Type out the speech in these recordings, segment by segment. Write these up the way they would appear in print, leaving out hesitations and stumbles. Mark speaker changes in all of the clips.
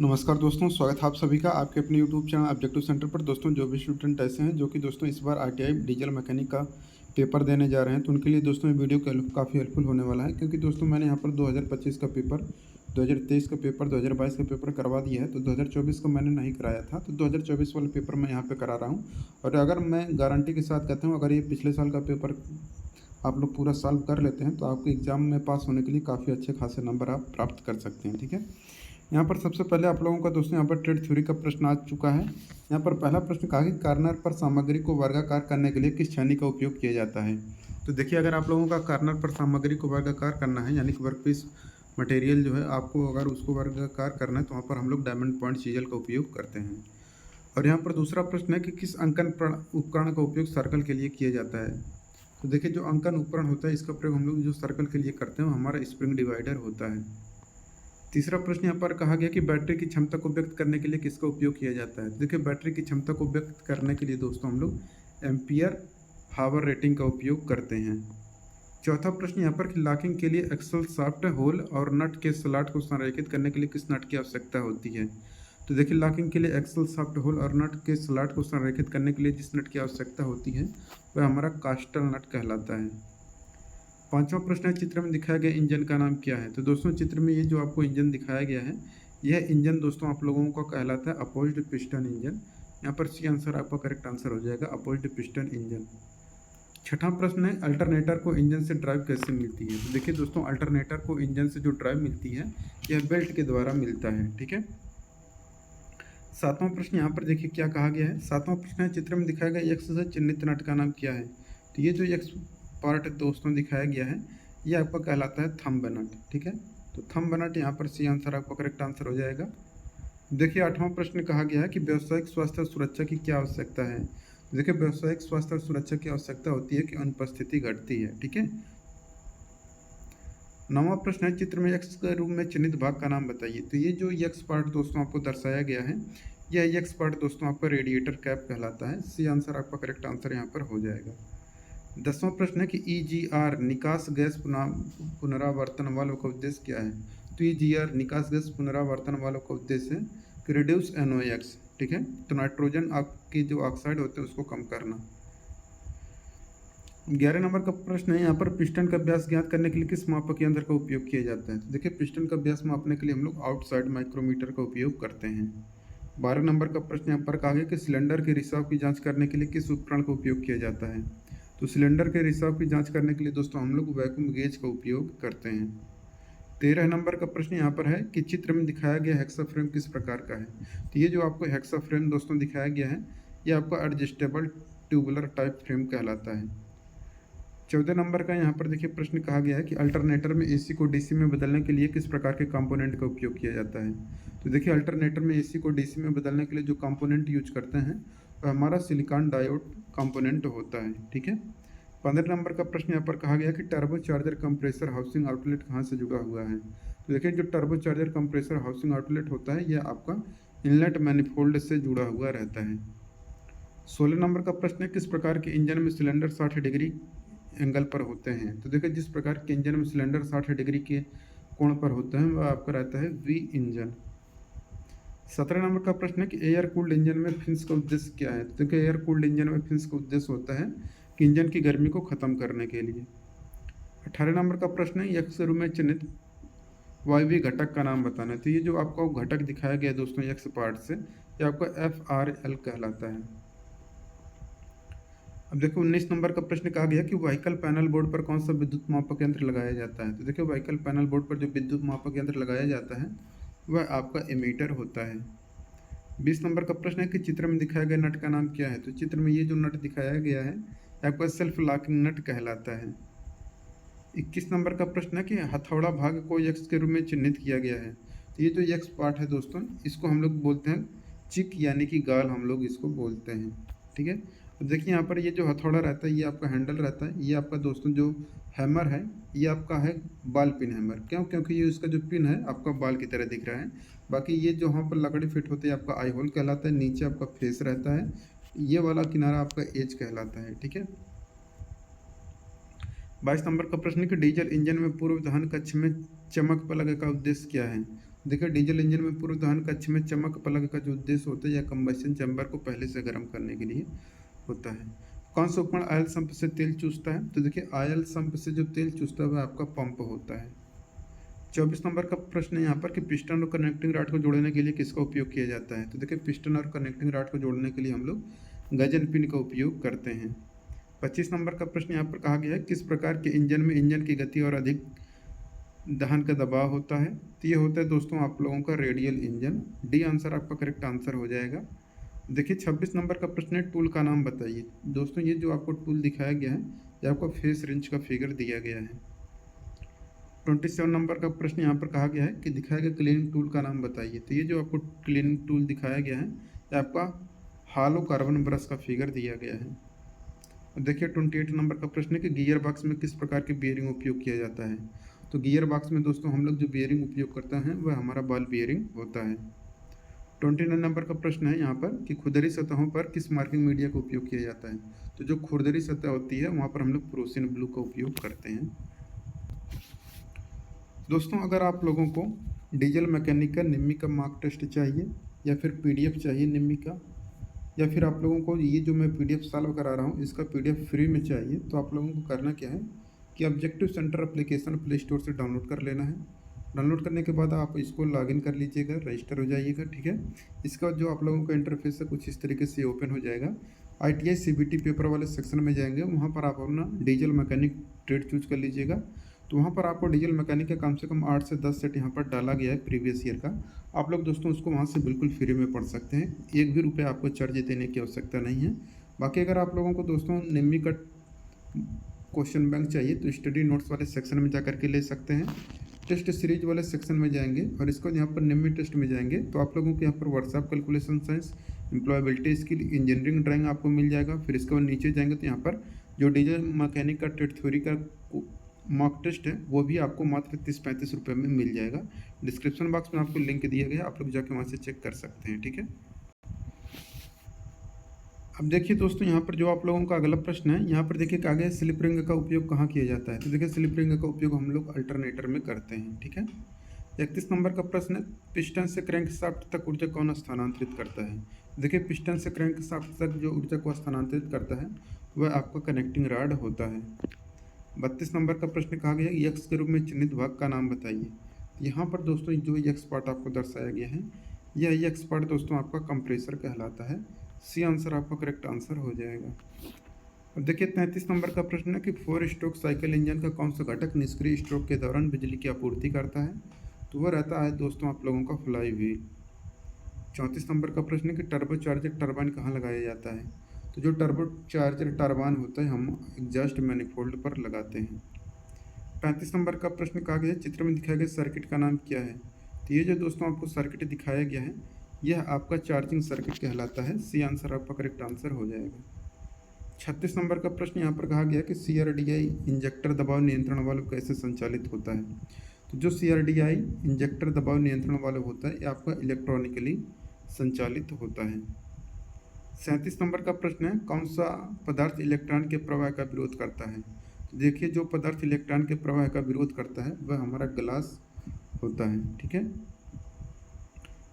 Speaker 1: नमस्कार दोस्तों, स्वागत है आप सभी का आपके अपने यूट्यूब चैनल ऑब्जेक्टिव सेंटर पर। दोस्तों, जो भी स्टूडेंट ऐसे हैं जो कि दोस्तों इस बार आरटीआई डीजल मैकेनिक का पेपर देने जा रहे हैं, तो उनके लिए दोस्तों ये वीडियो काफ़ी हेल्पफुल होने वाला है। क्योंकि दोस्तों मैंने यहाँ पर 2025 का पेपर, 2023 का पेपर, 2022 का पेपर करवा दिया है। तो 2024 का मैंने नहीं कराया था, तो 2024 वाला पेपर मैं यहाँ पर करा रहा हूँ। और अगर मैं गारंटी के साथ कहता हूँ, अगर ये पिछले साल का पेपर आप लोग पूरा सॉल्व कर लेते हैं तो आपको एग्ज़ाम में पास होने के लिए काफ़ी अच्छे खासे नंबर आप प्राप्त कर सकते हैं। ठीक है, यहाँ पर सबसे पहले आप लोगों का दोस्तों यहाँ पर ट्रेड थ्योरी का प्रश्न आ चुका है। यहाँ पर पहला प्रश्न कहा कि कार्नर पर सामग्री को वर्गाकार करने के लिए किस छन्नी का उपयोग किया जाता है। तो देखिए, अगर आप लोगों का कार्नर पर सामग्री को वर्गाकार करना है, यानी कि वर्कपीस मटेरियल जो है आपको अगर उसको वर्गाकार करना है, तो वहाँ पर हम लोग डायमंड पॉइंट चीजल का उपयोग करते हैं। और यहाँ पर दूसरा प्रश्न है कि किस अंकन उपकरण का उपयोग सर्कल के लिए किया जाता है। तो देखिए, जो अंकन उपकरण होता है इसका प्रयोग हम लोग जो सर्कल के लिए करते हैं वो हमारा स्प्रिंग डिवाइडर होता है। तीसरा प्रश्न यहाँ पर कहा गया कि बैटरी की क्षमता को व्यक्त करने के लिए किसका उपयोग किया जाता है। देखिए, बैटरी की क्षमता को व्यक्त करने के लिए दोस्तों हम लोग एम्पियर हावर रेटिंग का उपयोग करते हैं। चौथा प्रश्न यहाँ पर कि लॉकिंग के लिए एक्सल शाफ्ट होल और नट के स्लॉट को संरेखित करने के लिए किस नट की आवश्यकता होती है। तो देखिए, लॉकिंग के लिए एक्सल शाफ्ट होल और नट के स्लॉट को संरेखित करने के लिए जिस नट की आवश्यकता होती है वह हमारा कास्टर नट कहलाता है। पांचवा प्रश्न है, चित्र में दिखाया गया इंजन का नाम क्या है। तो दोस्तों, चित्र में ये जो आपको इंजन दिखाया गया है, यह इंजन दोस्तों आप लोगों को कहलाता है अपोज्ड पिस्टन इंजन। यहाँ पर सी आंसर आपका करेक्ट आंसर हो जाएगा, अपोज्ड पिस्टन इंजन। छठा प्रश्न है, अल्टरनेटर को इंजन से ड्राइव कैसे मिलती है। तो देखिए दोस्तों, अल्टरनेटर को इंजन से जो ड्राइव मिलती है यह बेल्ट के द्वारा मिलता है। ठीक है, सातवां प्रश्न यहाँ पर देखिए क्या कहा गया है। सातवां प्रश्न है, चित्र में दिखाया गया एक्स से चिन्हित नट का नाम क्या है। तो ये जो एक्स पार्ट दोस्तों दिखाया गया है ये आपका कहलाता है थंब नट। ठीक है, तो थंब नट यहाँ पर सी आंसर आपका करेक्ट आंसर हो जाएगा। देखिए, आठवां प्रश्न कहा गया है कि व्यावसायिक स्वास्थ्य और सुरक्षा की क्या आवश्यकता है। देखिए, व्यावसायिक स्वास्थ्य और सुरक्षा की आवश्यकता होती है कि अनुपस्थिति घटती है। ठीक है, नौवां प्रश्न है, चित्र में एक्स के रूप में चिन्हित भाग का नाम बताइए। तो ये जो एक्स पार्ट दोस्तों आपको दर्शाया गया है, यह एक्स पार्ट दोस्तों आपका रेडिएटर कैप कहलाता है। सी आंसर आपका करेक्ट आंसर यहाँ पर हो जाएगा। 10वां प्रश्न है कि EGR निकास गैस पुनरावर्तन वाल्व का उद्देश्य क्या है। तो EGR निकास गैस पुनरावर्तन वाल्व का उद्देश्य है कि रिड्यूस NOx। ठीक है, तो नाइट्रोजन आपकी जो ऑक्साइड होते हैं उसको कम करना। 11 नंबर का प्रश्न है, यहाँ पर पिस्टन का व्यास ज्ञात करने के लिए किस मापक यंत्र का उपयोग किया जाता है। तो देखिए, पिस्टन का व्यास मापने के लिए हम लोग आउटसाइड माइक्रोमीटर का उपयोग करते हैं। 12 नंबर का प्रश्न यहाँ पर कहा गया कि सिलेंडर के रिसाव की जांच करने के लिए किस उपकरण का उपयोग किया जाता है। तो सिलेंडर के रिसाव की जांच करने के लिए दोस्तों हम लोग वैक्यूम गेज का उपयोग करते हैं। 13 नंबर का प्रश्न यहाँ पर है कि चित्र में दिखाया गया हेक्सा फ्रेम किस प्रकार का है। तो ये जो आपको हेक्सा फ्रेम दोस्तों दिखाया गया है ये आपका एडजस्टेबल ट्यूबुलर टाइप फ्रेम कहलाता है। 14 नंबर का यहाँ पर देखिए प्रश्न कहा गया है कि अल्टरनेटर में AC को DC में बदलने के लिए किस प्रकार के कंपोनेंट का उपयोग किया जाता है। तो देखिए, अल्टरनेटर में AC को DC में बदलने के लिए जो कंपोनेंट यूज करते हैं वह हमारा सिलिकॉन डायोड कंपोनेंट होता है। ठीक है, 15 नंबर का प्रश्न यहाँ पर कहा गया कि turbo charger compressor housing outlet कहाँ से जुड़ा हुआ है। तो देखिए, जो turbo charger compressor housing outlet होता है यह आपका इनलेट मैनिफोल्ड से जुड़ा हुआ रहता है। 16 नंबर का प्रश्न है, किस प्रकार के इंजन में सिलेंडर 60 डिग्री एंगल पर होते हैं। तो देखिए, जिस प्रकार के इंजन में सिलेंडर 60 डिग्री के कोण पर होते हैं वह आपका रहता है V इंजन। 17 नंबर का प्रश्न है कि एयर कूल्ड इंजन में फिन्स का उद्देश्य क्या है। तो देखिए, एयर कूल्ड इंजन में फिन्स का उद्देश्य होता है कि इंजन की गर्मी को खत्म करने के लिए। 18 नंबर का प्रश्न है, यक्ष रूप में चिन्हित वायवीय घटक का नाम बताना है। तो ये जो आपको घटक दिखाया गया दोस्तों यक्ष पार्ट से, ये आपका FRL कहलाता है। अब देखो, 19 नंबर का प्रश्न कहा गया कि व्हीकल पैनल बोर्ड पर कौन सा विद्युत मापक यंत्र लगाया जाता है। तो देखिए, व्हीकल पैनल बोर्ड पर जो विद्युत मापक यंत्र लगाया जाता है वह आपका एमीटर होता है। 20 नंबर का प्रश्न है कि चित्र में दिखाया गया नट का नाम क्या है। तो चित्र में ये जो नट दिखाया गया है आपका सेल्फ लॉकिंग नट कहलाता है। 21 नंबर का प्रश्न है कि हथौड़ा भाग को यक्स के रूप में चिन्हित किया गया है। तो ये जो यक्स पार्ट है दोस्तों इसको हम लोग बोलते हैं चिक, यानी कि गाल हम लोग इसको बोलते हैं। ठीक है, तो देखिए यहाँ पर ये जो हथौड़ा रहता है ये आपका हैंडल रहता है, ये आपका दोस्तों जो हैमर है ये आपका है बाल पिन हैमर। क्यों? क्योंकि ये उसका जो पिन है आपका बाल की तरह दिख रहा है। बाकी ये जो वहाँ पर लकड़ी फिट होती है आपका आई होल कहलाता है, नीचे आपका फेस रहता है, ये वाला किनारा आपका एज कहलाता है। ठीक है, 22 नंबर का प्रश्न कि डीजल इंजन में पूर्व दहन कक्ष में चमक प्लग का उद्देश्य क्या है। देखिए डीजल इंजन में पूर्व दहन कक्ष में चमक प्लग का जो उद्देश्य होता है या कंबशन चैम्बर को पहले से गर्म करने के लिए होता है। कौन सा उपकरण ऑयल संप से तेल चूसता है? तो देखिए ऑयल संप से जो तेल चूसता है वह आपका पंप होता है। 24 नंबर का प्रश्न है यहाँ पर कि पिस्टन और कनेक्टिंग रॉड को जोड़ने के लिए किसका उपयोग किया जाता है? तो देखिए पिस्टन और कनेक्टिंग रॉड को जोड़ने के लिए हम लोग गजन पिन का उपयोग करते हैं। 25 नंबर का प्रश्न यहाँ पर कहा गया है किस प्रकार के इंजन में इंजन की गति और अधिक दहन का दबाव होता है? तो ये होता है दोस्तों आप लोगों का रेडियल इंजन। डी आंसर आपका करेक्ट आंसर हो जाएगा। देखिए 26 नंबर का प्रश्न है टूल का नाम बताइए। दोस्तों ये जो आपको टूल दिखाया गया है ये आपको फेस रेंज का फिगर दिया गया है। 27 नंबर का प्रश्न यहाँ पर कहा गया है कि दिखाया गया क्लीनिंग टूल का नाम बताइए। तो ये जो आपको क्लीनिंग टूल दिखाया गया है ये आपका हालो कार्बन ब्रश का फिगर दिया गया है। और देखिए 28 नंबर का प्रश्न है कि गियर बॉक्स में किस प्रकार की बियरिंग उपयोग किया जाता है? तो गियर बॉक्स में दोस्तों हम लोग जो बियरिंग उपयोग करते हैं वह हमारा बॉल बियरिंग होता है। 29 नंबर का प्रश्न है यहाँ पर कि खुरदरी सतहों पर किस मार्किंग मीडिया का उपयोग किया जाता है? तो जो खुरदरी सतह होती है वहाँ पर हम लोग प्रोसिन ब्लू का उपयोग करते हैं। दोस्तों अगर आप लोगों को डीजल मैकेनिक का निम्मी का मार्क टेस्ट चाहिए या फिर पीडीएफ चाहिए निम्मी का, या फिर आप लोगों को ये जो मैं पीडीएफ सॉल्व करा रहा हूँ इसका पीडीएफ फ्री में चाहिए, तो आप लोगों को करना क्या है कि objective centre application play store से डाउनलोड कर लेना है। डाउनलोड करने के बाद आप इसको लॉगिन कर लीजिएगा, रजिस्टर हो जाइएगा, ठीक है। इसका बाद जो आप लोगों का इंटरफेस है कुछ इस तरीके से ओपन हो जाएगा। ITI CBT पेपर वाले सेक्शन में जाएंगे, वहाँ पर आप अपना डीजल मैकेनिक ट्रेड चूज कर लीजिएगा। तो वहाँ पर आपको डीजल मैकेनिक का कम से कम 8 से 10 सेट यहाँ पर डाला गया है प्रीवियस ईयर का। आप लोग दोस्तों उसको वहाँ से बिल्कुल फ्री में पढ़ सकते हैं, एक भी रुपये आपको चार्ज देने की आवश्यकता नहीं है। बाकी अगर आप लोगों को दोस्तों निम्मी का क्वेश्चन बैंक चाहिए तो स्टडी नोट्स वाले सेक्शन में जा करके ले सकते हैं। टेस्ट सीरीज वाले सेक्शन में जाएंगे और इसको यहाँ पर निम्मी टेस्ट में जाएंगे तो आप लोगों को यहाँ पर WhatsApp calculation science, employability skill, engineering drawing आपको मिल जाएगा। फिर इसके बाद नीचे जाएंगे तो यहाँ पर जो डीजल मैकेनिक का ट्रेड थ्योरी का मॉक टेस्ट है वो भी आपको मात्र 30-35 रुपये में मिल जाएगा। डिस्क्रिप्शन बॉक्स में आपको लिंक दिया गया है, आप लोग जाके वहाँ से चेक कर सकते हैं, ठीक है। अब देखिए दोस्तों यहाँ पर जो आप लोगों का अगला प्रश्न है, यहाँ पर देखिए आगे स्लिप रिंग का उपयोग कहाँ किया जाता है? तो देखिए स्लिप रिंग का उपयोग हम लोग अल्टरनेटर में करते हैं, ठीक है। 31 नंबर का प्रश्न है पिस्टन से क्रैंक शाफ्ट तक ऊर्जा कौन स्थानांतरित करता है? देखिए पिस्टन से क्रैंक शाफ्ट तक जो ऊर्जा को स्थानांतरित करता है वह आपका कनेक्टिंग रॉड होता है। 32 नंबर का प्रश्न कहा गया है यक्स के रूप में चिन्हित भाग का नाम बताइए। यहाँ पर दोस्तों जो यक्स पार्ट आपको दर्शाया गया है यह यक्स पार्ट दोस्तों आपका कंप्रेसर कहलाता है। सी आंसर आपका करेक्ट आंसर हो जाएगा। अब देखिए 33 नंबर का प्रश्न है कि 4 स्ट्रोक साइकिल इंजन का कौन सा घटक निष्क्रिय स्ट्रोक के दौरान बिजली की आपूर्ति करता है? तो वह रहता है दोस्तों आप लोगों का फ्लाई व्हील। 34 नंबर का प्रश्न है कि टर्बो चार्जर टरबाइन कहाँ लगाया जाता है? तो जो टर्बो चार्जर टरबाइन होता है हम एग्जॉस्ट मैनिफोल्ड पर लगाते हैं। 35 नंबर का प्रश्न कहा गया चित्र में दिखाया गया सर्किट का नाम क्या है? तो ये जो दोस्तों आपको सर्किट दिखाया गया है यह आपका चार्जिंग सर्किट कहलाता है। सी आंसर आपका करेक्ट आंसर हो जाएगा। 36 नंबर का प्रश्न यहाँ पर कहा गया कि CRDI इंजेक्टर दबाव नियंत्रण वाल्व कैसे संचालित होता है? तो जो CRDI इंजेक्टर दबाव नियंत्रण वाल्व होता है ये आपका इलेक्ट्रॉनिकली संचालित होता है। 37 नंबर का प्रश्न है कौन सा पदार्थ इलेक्ट्रॉन के प्रवाह का विरोध करता है? तो देखिए जो पदार्थ इलेक्ट्रॉन के प्रवाह का विरोध करता है वह हमारा ग्लास होता है, ठीक है।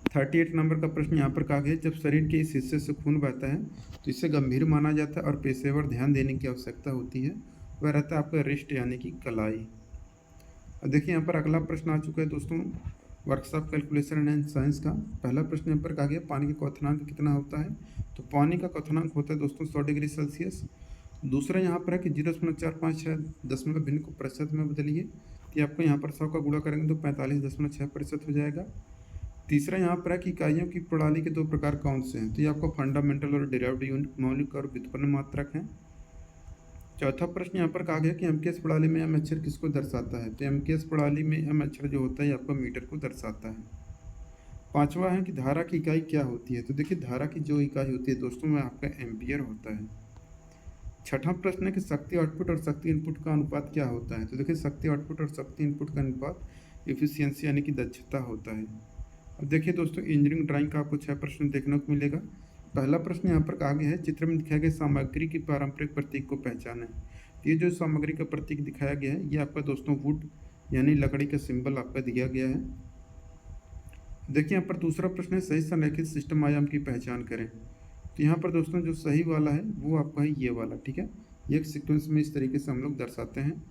Speaker 1: 38 नंबर का प्रश्न यहाँ पर कहा गया जब शरीर के इस हिस्से से खून बहता है तो इसे गंभीर माना जाता है और पेशेवर ध्यान देने की आवश्यकता होती है, वह रहता है आपका रिस्ट यानी कि कलाई। और देखिए यहाँ पर अगला प्रश्न आ चुका है दोस्तों वर्कशॉप कैलकुलेशन एंड साइंस का। पहला प्रश्न यहाँ पर कहा गया पानी का क्वथनांक कितना होता है? तो पानी का क्वथनांक होता है दोस्तों 100 डिग्री सेल्सियस। दूसरा यहाँ पर है कि 0.456 दशमलव भिन्न को प्रतिशत में बदलिए, तो आपको यहाँ पर 100 का गुणा करेंगे तो 45.6% हो जाएगा। तीसरा यहाँ पर है कि इकाइयों की प्रणाली के दो प्रकार कौन से हैं? तो ये आपको फंडामेंटल और डिराइव्ड यूनिट, मौलिक और व्युत्पन्न मात्रक हैं। चौथा प्रश्न यहाँ पर कहा गया कि एमकेएस प्रणाली में एम अक्षर किसको दर्शाता है? तो एमकेएस प्रणाली में एम अक्षर जो होता है आपको मीटर को दर्शाता है। पांचवा है कि धारा की इकाई क्या होती है? तो देखिए धारा की जो इकाई होती है दोस्तों में आपका एम्पियर होता है। छठा प्रश्न है कि शक्ति आउटपुट और शक्ति इनपुट का अनुपात क्या होता है? तो देखिए शक्ति आउटपुट और शक्ति इनपुट का अनुपात एफिशिएंसी यानी कि दक्षता होता है। अब देखिए दोस्तों इंजीनियरिंग ड्राइंग का आपको 6 प्रश्न देखने को मिलेगा। पहला प्रश्न यहाँ पर कहा गया है चित्र में दिखाया गया सामग्री की पारंपरिक प्रतीक को पहचानें। ये जो सामग्री का प्रतीक दिखाया गया है ये आपका दोस्तों वुड यानी लकड़ी का सिंबल आपका दिया गया है। देखिए यहाँ पर दूसरा प्रश्न है, सही संरेखित सिस्टम आयाम की पहचान करें। तो यहाँ पर दोस्तों जो सही वाला है वो आपका है ये वाला, ठीक है। ये एक सीक्वेंस में इस तरीके से हम लोग दर्शाते हैं।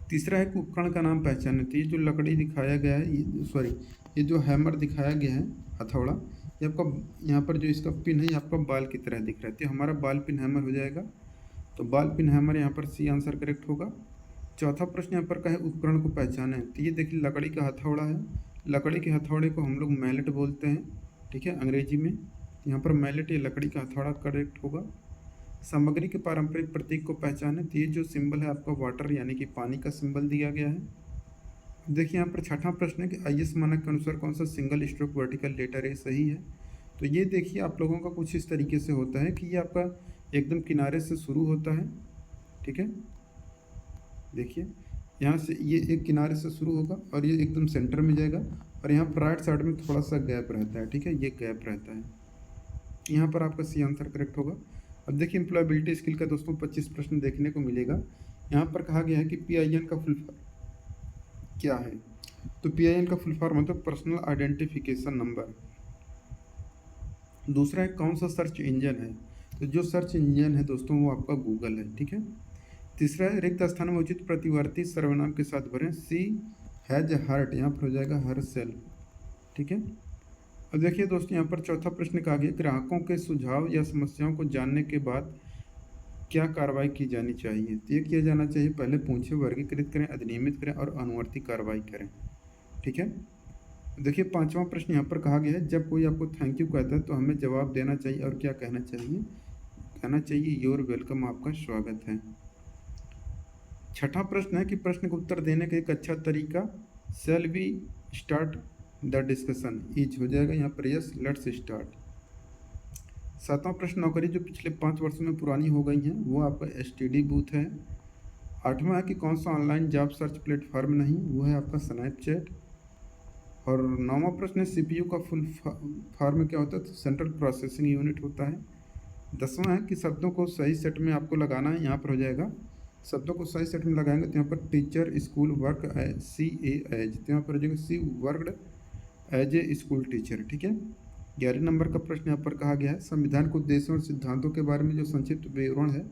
Speaker 1: तीसरा है कि उपकरण का नाम पहचाने। तो ये जो लकड़ी दिखाया गया है, ये जो हैमर दिखाया गया है, हथौड़ा, ये आपका यहाँ पर जो इसका पिन है ये आपका बाल की तरह दिख रहा है, तो हमारा बाल पिन हैमर हो जाएगा। तो बाल पिन हैमर यहाँ पर सी आंसर करेक्ट होगा। चौथा प्रश्न यहाँ पर का है उपकरण को पहचाने। तो ये देखिए लकड़ी का हथौड़ा है, लकड़ी के हथौड़े को हम लोग मैलेट बोलते हैं, ठीक है, अंग्रेजी में। यहाँ पर मैलेट या लकड़ी का हथौड़ा करेक्ट होगा। सामग्री के पारंपरिक प्रतीक को पहचाने। तो ये जो सिंबल है आपका वाटर यानी कि पानी का सिंबल दिया गया है। देखिए यहाँ पर छठा प्रश्न है कि आईएस मानक के अनुसार कौन सा single stroke vertical letter A सही है। तो ये देखिए आप लोगों का कुछ इस तरीके से होता है कि ये आपका एकदम किनारे से शुरू होता है, ठीक है। देखिए यहाँ से ये एक किनारे से शुरू होगा और ये एकदम सेंटर में जाएगा और यहाँ पर राइट साइड में थोड़ा सा गैप रहता है, ठीक है, ये गैप रहता है। यहाँ पर आपका सी आंसर करेक्ट होगा। अब देखिए एम्प्लॉयबिलिटी स्किल का दोस्तों 25 प्रश्न देखने को मिलेगा। यहाँ पर कहा गया है कि PIN का फुल फॉर्म क्या है। तो PIN का फुल फॉर्म मतलब पर्सनल आइडेंटिफिकेशन नंबर। दूसरा है कौन सा सर्च इंजन है। तो जो सर्च इंजन है दोस्तों वो आपका गूगल है, ठीक है। तीसरा है रिक्त स्थान में उचित प्रतिवार्थी सर्वनाम के साथ भरें। सी हैज हर्ट, यहाँ पर हो जाएगा हर सेल, ठीक है। अब देखिए दोस्तों यहाँ पर चौथा प्रश्न कहा गया ग्राहकों के सुझाव या समस्याओं को जानने के बाद क्या कार्रवाई की जानी चाहिए। तो ये किया जाना चाहिए, पहले पूछें, वर्गीकृत करें, अधिनियमित करें और अनुवर्ती कार्रवाई करें, ठीक है। देखिए पांचवा प्रश्न यहाँ पर कहा गया है जब कोई आपको थैंक यू कहता है तो हमें जवाब देना चाहिए और क्या कहना चाहिए। कहना चाहिए योर वेलकम, आपका स्वागत है। छठा प्रश्न है कि प्रश्न का उत्तर देने का एक अच्छा तरीका shall we start the discussion is हो जाएगा यहाँ पर यस लेट्स स्टार्ट। सातवां प्रश्न नौकरी जो पिछले 5 वर्षों में पुरानी हो गई हैं वो आपका STD बूथ है। आठवां है कि कौन सा ऑनलाइन जॉब सर्च प्लेटफॉर्म नहीं, वो है आपका स्नैपचैट। और नौवां प्रश्न है CPU का फुल फॉर्म क्या होता है। तो सेंट्रल प्रोसेसिंग यूनिट होता है। 10वां है कि शब्दों को सही सेट में आपको लगाना है, यहाँ पर हो जाएगा शब्दों को सही सेट में लगाएंगे तो यहाँ पर teacher school work she as, तो यहाँ पर हो जाएगा she worked as a school teacher, ठीक है। 11 नंबर का प्रश्न यहाँ पर कहा गया है संविधान के उद्देश्यों और सिद्धांतों के बारे में जो संक्षिप्त विवरण है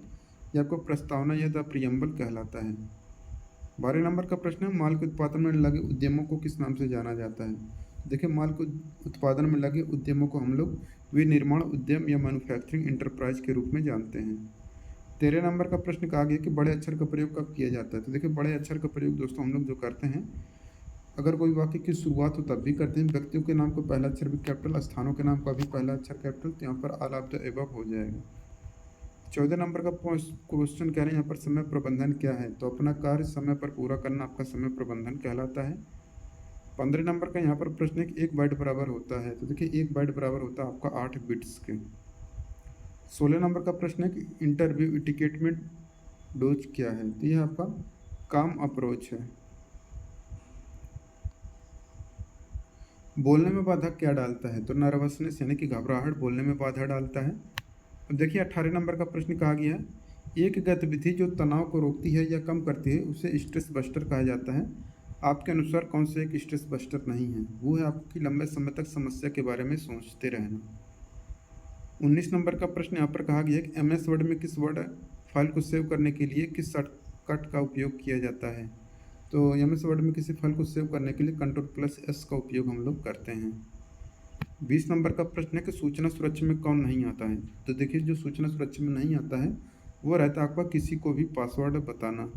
Speaker 1: यह आपको प्रस्तावना या द प्रियम्बल कहलाता है। 12 नंबर का प्रश्न है माल के उत्पादन में लगे उद्यमों को किस नाम से जाना जाता है। देखिए माल के उत्पादन में लगे उद्यमों को हम लोग विनिर्माण उद्यम या मैन्युफैक्चरिंग इंटरप्राइज के रूप में जानते हैं। 13 नंबर का प्रश्न कहा गया कि बड़े अक्षर का प्रयोग कब किया जाता है। तो देखिए बड़े अक्षर का प्रयोग दोस्तों हम लोग जो करते हैं अगर कोई वाक्य की शुरुआत हो तब भी करते हैं। व्यक्तियों के नाम को पहला अक्षर भी कैपिटल, स्थानों के नाम का भी पहला अक्षर कैपिटल, तो यहाँ पर ऑल ऑफ द एबव हो जाएगा। 14 नंबर का क्वेश्चन कह रहे हैं यहाँ पर समय प्रबंधन क्या है। तो अपना कार्य समय पर पूरा करना आपका समय प्रबंधन कहलाता है। 15 नंबर का यहाँ पर प्रश्न है कि 1 बाइट बराबर होता है। तो देखिए 1 बाइट बराबर होता है आपका 8 बिट्स के। 16 नंबर का प्रश्न है कि इंटरव्यू इटिकेट में डोज क्या है। तो यह आपका काम अप्रोच है। बोलने में बाधा क्या डालता है। तो नर्वसनेस यानी कि घबराहट बोलने में बाधा डालता है। अब देखिए 18 नंबर का प्रश्न कहा गया है एक गतिविधि जो तनाव को रोकती है या कम करती है उसे स्ट्रेस बस्टर कहा जाता है। आपके अनुसार कौन सा एक स्ट्रेस बस्टर नहीं है। वो है आपकी लंबे समय तक समस्या के बारे में सोचते रहना। 19 नंबर का प्रश्न यहाँ पर कहा गया है कि MS वर्ड में किस वर्ड फाइल को सेव करने के लिए किस शॉर्टकट का उपयोग किया जाता है। तो MS वर्ड में किसी फाइल को सेव करने के लिए Ctrl+S का उपयोग हम लोग करते हैं। 20 नंबर का प्रश्न है कि सूचना सुरक्षा में कौन नहीं आता है। तो देखिए जो सूचना सुरक्षा में नहीं आता है वो रहता है आपका किसी को भी पासवर्ड बताना।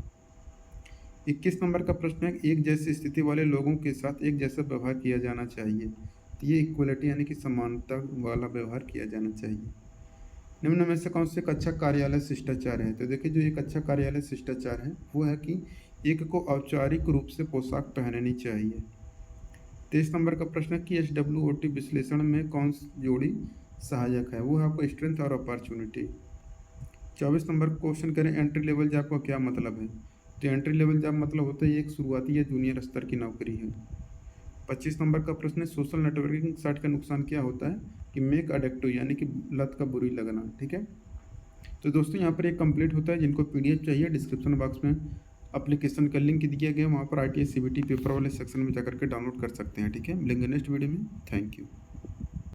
Speaker 1: 21 नंबर का प्रश्न है एक जैसी स्थिति वाले लोगों के साथ एक जैसा व्यवहार किया जाना चाहिए। तो ये इक्वलिटी यानी कि समानता वाला व्यवहार किया जाना चाहिए। निम्न में से कौन से एक अच्छा कार्यालय शिष्टाचार है। तो देखिए जो एक अच्छा कार्यालय शिष्टाचार है वो है कि एक को औपचारिक रूप से पोशाक पहननी चाहिए। 23 नंबर का प्रश्न है कि SWOT विश्लेषण में कौन सी जोड़ी सहायक है। वो है आपको स्ट्रेंथ और अपॉर्चुनिटी। 24 नंबर क्वेश्चन करें एंट्री लेवल जॉब का क्या मतलब है। तो एंट्री लेवल जॉब मतलब होता है एक शुरुआती या जूनियर स्तर की नौकरी है। 25 नंबर का प्रश्न है सोशल नेटवर्किंग साइट का नुकसान क्या होता है कि मेक अडिक्टिव यानी कि लत का बुरी लगना, ठीक है। तो दोस्तों यहाँ पर एक कंप्लीट होता है। जिनको PDF चाहिए डिस्क्रिप्शन बॉक्स में एप्लीकेशन का लिंक दिया गया है, वहाँ पर ITI CBT पेपर वाले सेक्शन में जाकर के डाउनलोड कर सकते हैं। ठीक है, मिलेंगे नेक्स्ट वीडियो में। Thank you.